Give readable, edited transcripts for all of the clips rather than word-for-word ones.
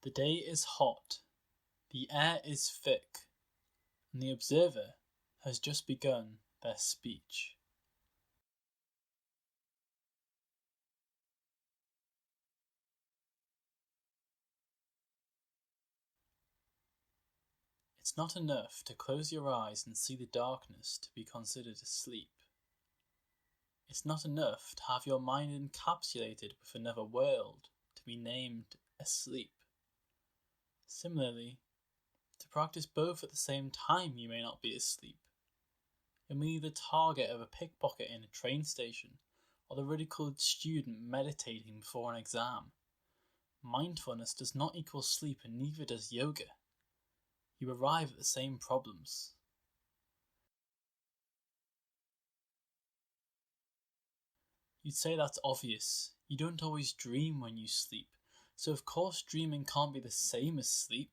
The day is hot, the air is thick, and the observer has just begun their speech. It's not enough to close your eyes and see the darkness to be considered asleep. It's not enough to have your mind encapsulated with another world to be named asleep. Similarly, to practice both at the same time you may not be asleep. You may be the target of a pickpocket in a train station, or the ridiculed student meditating before an exam. Mindfulness does not equal sleep, and neither does yoga. You arrive at the same problems. You'd say that's obvious. You don't always dream when you sleep, so of course dreaming can't be the same as sleep.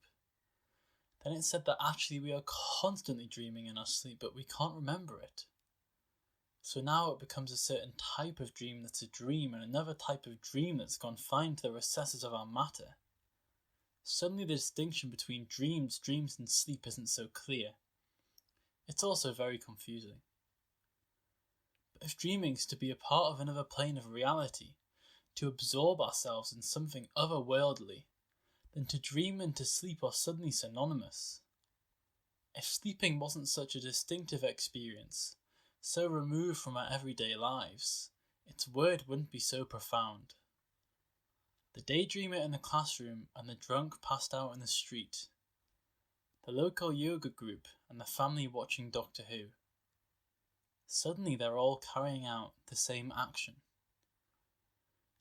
Then it's said that actually we are constantly dreaming in our sleep, but we can't remember it. So now it becomes a certain type of dream that's a dream, and another type of dream that's gone fine to the recesses of our matter. Suddenly the distinction between dreams, and sleep isn't so clear. It's also very confusing. But if dreaming is to be a part of another plane of reality, to absorb ourselves in something otherworldly, then to dream and to sleep are suddenly synonymous. If sleeping wasn't such a distinctive experience, so removed from our everyday lives, its word wouldn't be so profound. The daydreamer in the classroom and the drunk passed out in the street. The local yoga group and the family watching Doctor Who. Suddenly they're all carrying out the same action.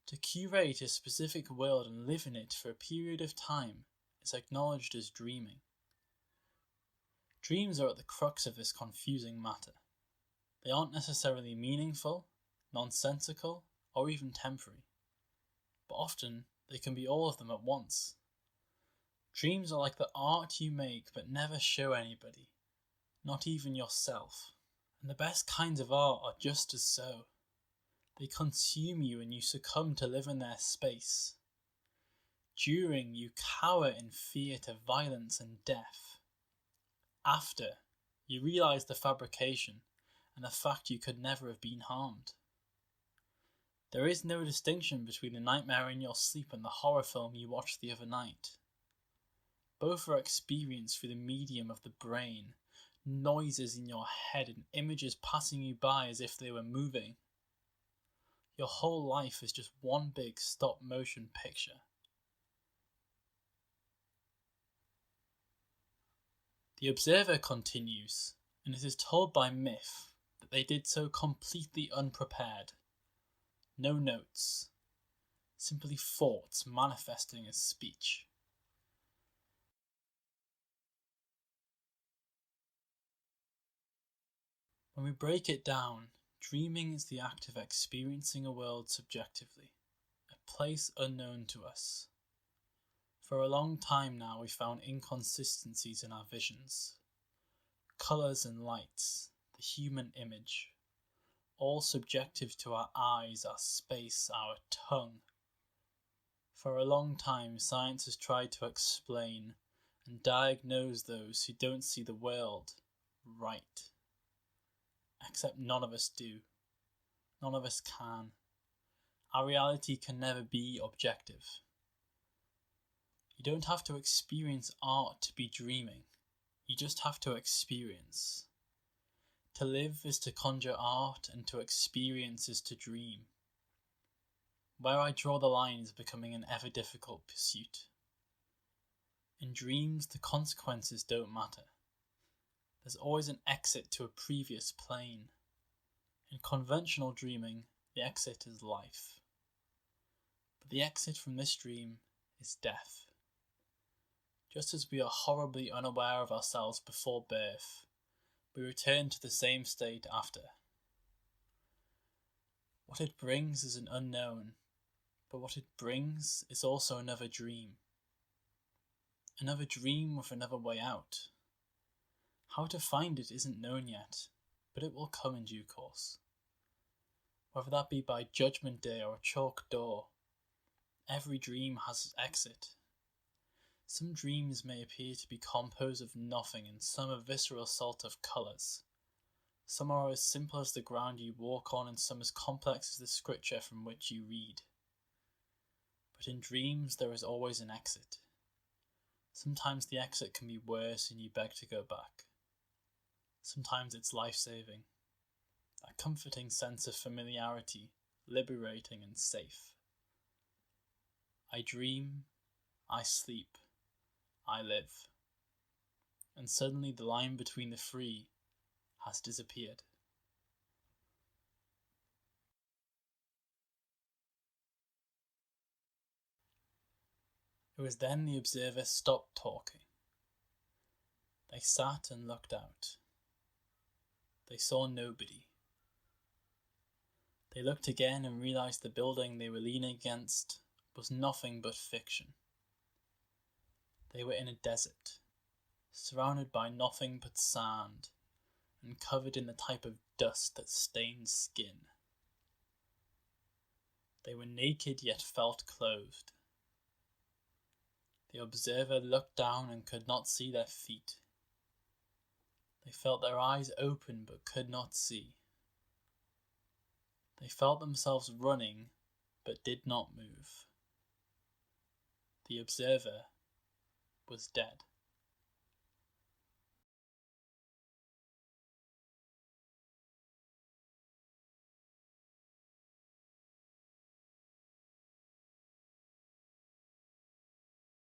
To curate a specific world and live in it for a period of time is acknowledged as dreaming. Dreams are at the crux of this confusing matter. They aren't necessarily meaningful, nonsensical, or even temporary, but often they can be all of them at once. Dreams are like the art you make but never show anybody, not even yourself. And the best kinds of art are just as so. They consume you and you succumb to live in their space. During, you cower in fear to violence and death. After, you realise the fabrication and the fact you could never have been harmed. There is no distinction between the nightmare in your sleep and the horror film you watched the other night. Both are experienced through the medium of the brain, noises in your head and images passing you by as if they were moving. Your whole life is just one big stop-motion picture. The observer continues, and it is told by myth that they did so completely unprepared. No notes, simply thoughts manifesting as speech. When we break it down, dreaming is the act of experiencing a world subjectively, a place unknown to us. For a long time now we found inconsistencies in our visions. Colours and lights, the human image, all subjective to our eyes, our space, our tongue. For a long time science has tried to explain and diagnose those who don't see the world right. Except none of us do. None of us can. Our reality can never be objective. You don't have to experience art to be dreaming. You just have to experience. To live is to conjure art, and to experience is to dream. Where I draw the line is becoming an ever difficult pursuit. In dreams, the consequences don't matter. There's always an exit to a previous plane. In conventional dreaming, the exit is life. But the exit from this dream is death. Just as we are horribly unaware of ourselves before birth, we return to the same state after. What it brings is an unknown, but what it brings is also another dream. Another dream with another way out. How to find it isn't known yet, but it will come in due course. Whether that be by Judgment Day or a chalk door, every dream has its exit. Some dreams may appear to be composed of nothing and some a visceral assault of colours. Some are as simple as the ground you walk on and some as complex as the scripture from which you read. But in dreams there is always an exit. Sometimes the exit can be worse and you beg to go back. Sometimes it's life-saving. A comforting sense of familiarity, liberating and safe. I dream, I sleep, I live. And suddenly the line between the three has disappeared. It was then the observer stopped talking. They sat and looked out. They saw nobody. They looked again and realized the building they were leaning against was nothing but fiction. They were in a desert, surrounded by nothing but sand, and covered in the type of dust that stains skin. They were naked yet felt clothed. The observer looked down and could not see their feet. They felt their eyes open but could not see. They felt themselves running but did not move. The observer was dead.